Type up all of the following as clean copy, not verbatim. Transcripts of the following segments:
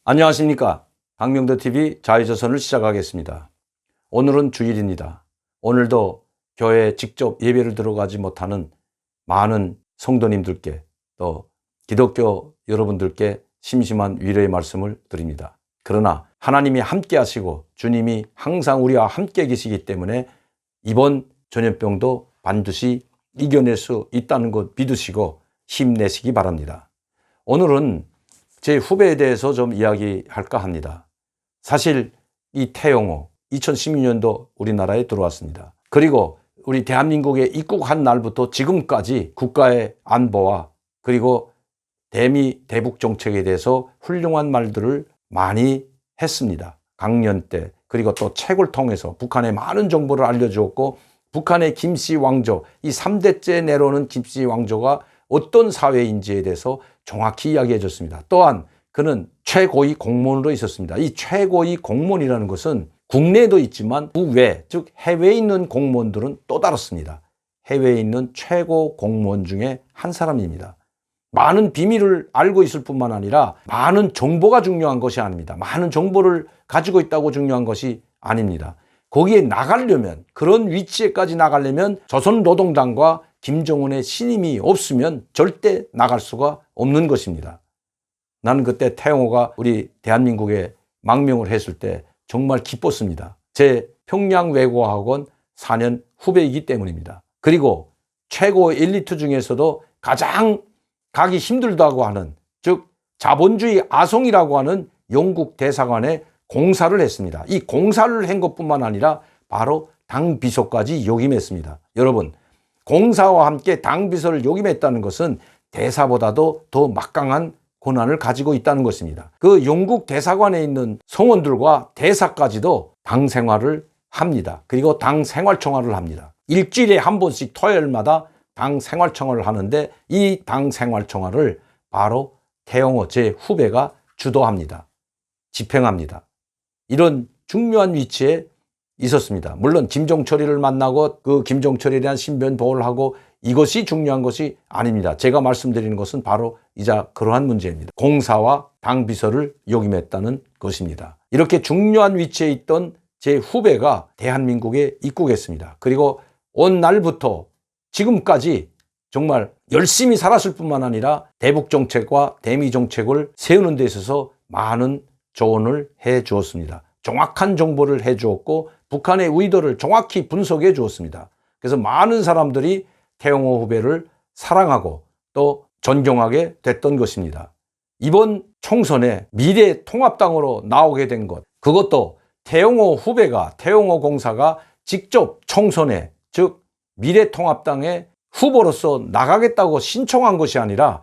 안녕하십니까. 박명도TV 자유조선을 시작하겠습니다. 오늘은 주일입니다. 오늘도 교회에 직접 예배를 들어가지 못하는 많은 성도님들께 또 기독교 여러분들께 심심한 위로의 말씀을 드립니다. 그러나 하나님이 함께 하시고 주님이 항상 우리와 함께 계시기 때문에 이번 전염병도 반드시 이겨낼 수 있다는 것 믿으시고 힘내시기 바랍니다. 오늘은 제 후배에 대해서 좀 이야기할까 합니다. 사실 이 태영호 2016년도 우리나라에 들어왔습니다. 그리고 우리 대한민국에 입국한 날부터 지금까지 국가의 안보와 그리고 대미 대북 정책에 대해서 훌륭한 말들을 많이 했습니다. 강연 때 그리고 또 책을 통해서 북한의 많은 정보를 알려주었고, 북한의 김씨 왕조, 이 3대째 내려오는 김씨 왕조가 어떤 사회인지에 대해서 정확히 이야기해 줬습니다. 또한 그는 최고위 공무원으로 있었습니다. 이 최고위 공무원이라는 것은 국내에도 있지만 국외, 즉 해외에 있는 공무원들은 또 다릅니다. 해외에 있는 최고 공무원 중에 한 사람입니다. 많은 비밀을 알고 있을 뿐만 아니라 많은 정보가 중요한 것이 아닙니다. 많은 정보를 가지고 있다고 중요한 것이 아닙니다. 거기에 나가려면, 그런 위치에까지 나가려면 조선노동당과 김정은의 신임이 없으면 절대 나갈 수가 없는 것입니다. 나는 그때 태영호가 우리 대한민국에 망명을 했을 때 정말 기뻤습니다. 제 평양외고학원 4년 후배이기 때문입니다. 그리고 최고 엘리트 중에서도 가장 가기 힘들다고 하는, 즉 자본주의 아송이라고 하는 영국 대사관에 공사를 했습니다. 이 공사를 한 것뿐만 아니라 바로 당 비서까지 역임했습니다. 여러분, 공사와 함께 당 비서를 역임했다는 것은 대사보다도 더 막강한 권한을 가지고 있다는 것입니다. 그 영국 대사관에 있는 성원들과 대사까지도 당 생활을 합니다. 그리고 당 생활청화를 합니다. 일주일에 한 번씩 토요일마다 당 생활청화를 하는데, 이 당 생활청화를 바로 태영호 제 후배가 주도합니다. 집행합니다. 이런 중요한 위치에 있었습니다. 물론 김종철이를 만나고 그 김종철에 대한 신변 보호를 하고, 이것이 중요한 것이 아닙니다. 제가 말씀드리는 것은 바로 이자 그러한 문제입니다. 공사와 당 비서를 역임했다는 것입니다. 이렇게 중요한 위치에 있던 제 후배가 대한민국에 입국했습니다. 그리고 온 날부터 지금까지 정말 열심히 살았을 뿐만 아니라 대북 정책과 대미 정책을 세우는 데 있어서 많은 조언을 해 주었습니다. 정확한 정보를 해 주었고, 북한의 의도를 정확히 분석해 주었습니다. 그래서 많은 사람들이 태영호 후배를 사랑하고 또 존경하게 됐던 것입니다. 이번 총선에 미래통합당으로 나오게 된 것, 그것도 태영호 후배가, 태영호 공사가 직접 총선에, 즉 미래통합당의 후보로서 나가겠다고 신청한 것이 아니라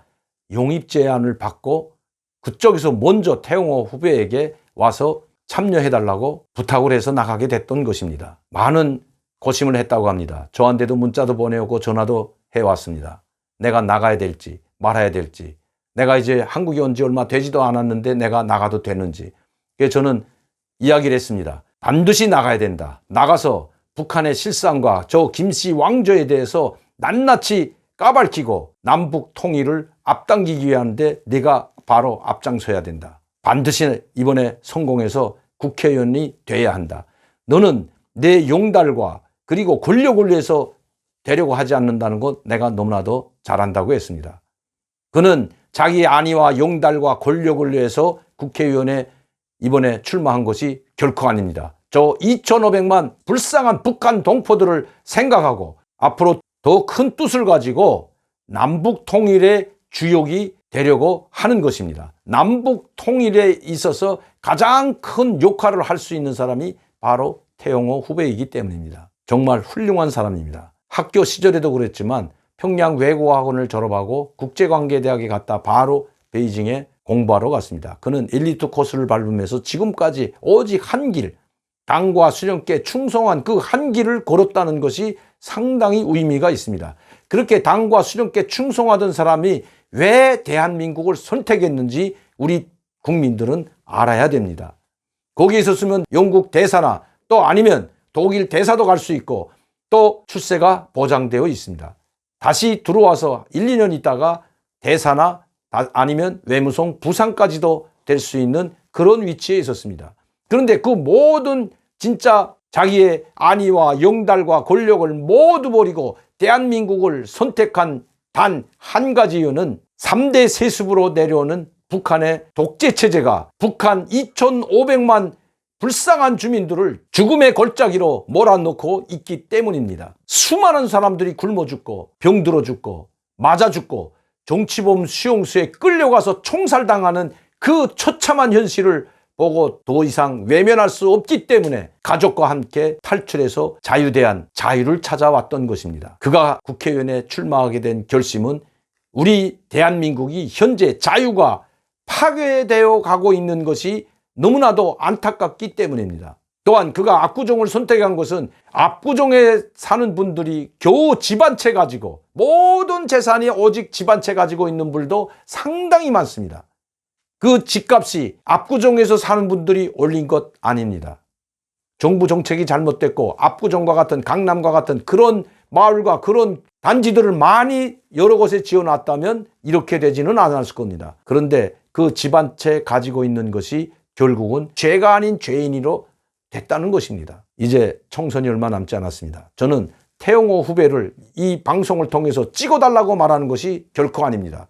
용입 제안을 받고 그쪽에서 먼저 태영호 후배에게 와서 참여해달라고 부탁을 해서 나가게 됐던 것입니다. 많은 고심을 했다고 합니다. 저한테도 문자도 보내오고 전화도 해왔습니다. 내가 나가야 될지 말아야 될지, 내가 이제 한국에 온 지 얼마 되지도 않았는데 내가 나가도 되는지. 그래서 저는 이야기를 했습니다. 반드시 나가야 된다. 나가서 북한의 실상과 저 김씨 왕조에 대해서 낱낱이 까발키고 남북 통일을 앞당기기 위한데 네가 바로 앞장서야 된다. 반드시 이번에 성공해서 국회의원이 돼야 한다. 너는 내 용달과 그리고 권력을 위해서 되려고 하지 않는다는 것 내가 너무나도 잘 안다고 했습니다. 그는 자기 안위와 용달과 권력을 위해서 국회의원에 이번에 출마한 것이 결코 아닙니다. 저 2,500만 불쌍한 북한 동포들을 생각하고 앞으로 더 큰 뜻을 가지고 남북 통일의 주역이 되려고 하는 것입니다. 남북 통일에 있어서 가장 큰 역할을 할 수 있는 사람이 바로 태영호 후배이기 때문입니다. 정말 훌륭한 사람입니다. 학교 시절에도 그랬지만 평양외고학원을 졸업하고 국제관계대학에 갔다 바로 베이징에 공부하러 갔습니다. 그는 엘리트 코스를 밟으면서 지금까지 오직 한 길, 당과 수령께 충성한 그 한 길을 걸었다는 것이 상당히 의미가 있습니다. 그렇게 당과 수령께 충성하던 사람이 왜 대한민국을 선택했는지 우리 국민들은 알아야 됩니다. 거기 있었으면 영국 대사나 또 아니면 독일 대사도 갈 수 있고 또 출세가 보장되어 있습니다. 다시 들어와서 1, 2년 있다가 대사나 아니면 외무성 부상까지도 될 수 있는 그런 위치에 있었습니다. 그런데 그 모든 진짜 자기의 안위와 영달과 권력을 모두 버리고 대한민국을 선택한 단 한 가지 이유는 3대 세습으로 내려오는 북한의 독재체제가 북한 2,500만 불쌍한 주민들을 죽음의 골짜기로 몰아넣고 있기 때문입니다. 수많은 사람들이 굶어 죽고 병들어 죽고 맞아 죽고 정치범 수용소에 끌려가서 총살당하는 그 처참한 현실을 보고 더 이상 외면할 수 없기 때문에 가족과 함께 탈출해서 자유대한 자유를 찾아왔던 것입니다. 그가 국회의원에 출마하게 된 결심은 우리 대한민국이 현재 자유가 파괴되어 가고 있는 것이 너무나도 안타깝기 때문입니다. 또한 그가 압구정을 선택한 것은 압구정에 사는 분들이 겨우 집 한 채 가지고 모든 재산이 오직 집 한 채 가지고 있는 분들도 상당히 많습니다. 그 집값이 압구정에서 사는 분들이 올린 것 아닙니다. 정부 정책이 잘못됐고 압구정과 같은 강남과 같은 그런 마을과 그런 단지들을 많이 여러 곳에 지어놨다면 이렇게 되지는 않았을 겁니다. 그런데 그 집 한 채 가지고 있는 것이 결국은 죄가 아닌 죄인으로 됐다는 것입니다. 이제 총선이 얼마 남지 않았습니다. 저는 태영호 후배를 이 방송을 통해서 찍어달라고 말하는 것이 결코 아닙니다.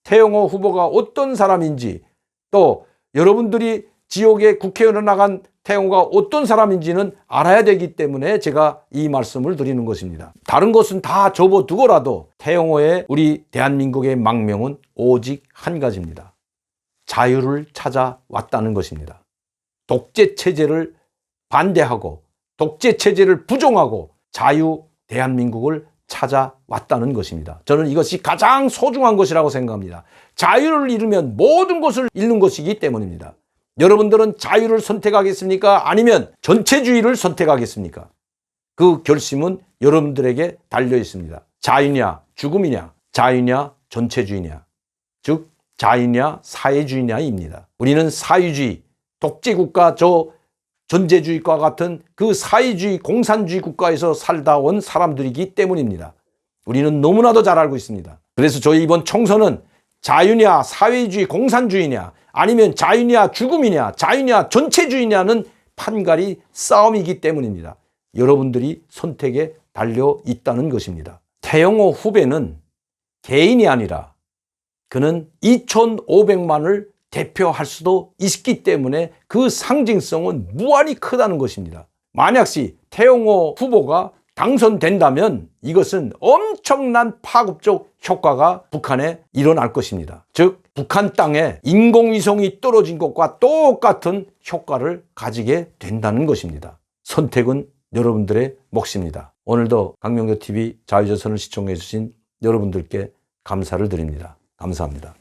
태영호 후보가 어떤 사람인지 또 여러분들이 지역에 국회의원으로 나간 태영호가 어떤 사람인지는 알아야 되기 때문에 제가 이 말씀을 드리는 것입니다. 다른 것은 다 접어두고라도 태영호의 우리 대한민국의 망명은 오직 한 가지입니다. 자유를 찾아왔다는 것입니다. 독재체제를 반대하고 독재체제를 부정하고 자유 대한민국을 찾아왔다는 것입니다. 저는 이것이 가장 소중한 것이라고 생각합니다. 자유를 잃으면 모든 것을 잃는 것이기 때문입니다. 여러분들은 자유를 선택하겠습니까? 아니면 전체주의를 선택하겠습니까? 그 결심은 여러분들에게 달려 있습니다. 자유냐 죽음이냐, 자유냐 전체주의냐, 즉 자유냐 사회주의냐입니다. 우리는 사유주의, 독재국가, 전제주의과 같은 그 사회주의, 공산주의 국가에서 살다 온 사람들이기 때문입니다. 우리는 너무나도 잘 알고 있습니다. 그래서 저희 이번 총선은 자유냐 사회주의, 공산주의냐, 아니면 자유냐 죽음이냐, 자유냐 전체주의냐는 판가리 싸움이기 때문입니다. 여러분들이 선택에 달려 있다는 것입니다. 태영호 후배는 개인이 아니라 그는 2,500만을 대표할 수도 있기 때문에 그 상징성은 무한히 크다는 것입니다. 만약시 태영호 후보가 당선된다면 이것은 엄청난 파급적 효과가 북한에 일어날 것입니다. 즉 북한 땅에 인공위성이 떨어진 것과 똑같은 효과를 가지게 된다는 것입니다. 선택은 여러분들의 몫입니다. 오늘도 강명교TV 자유조선을 시청해 주신 여러분들께 감사를 드립니다. 감사합니다.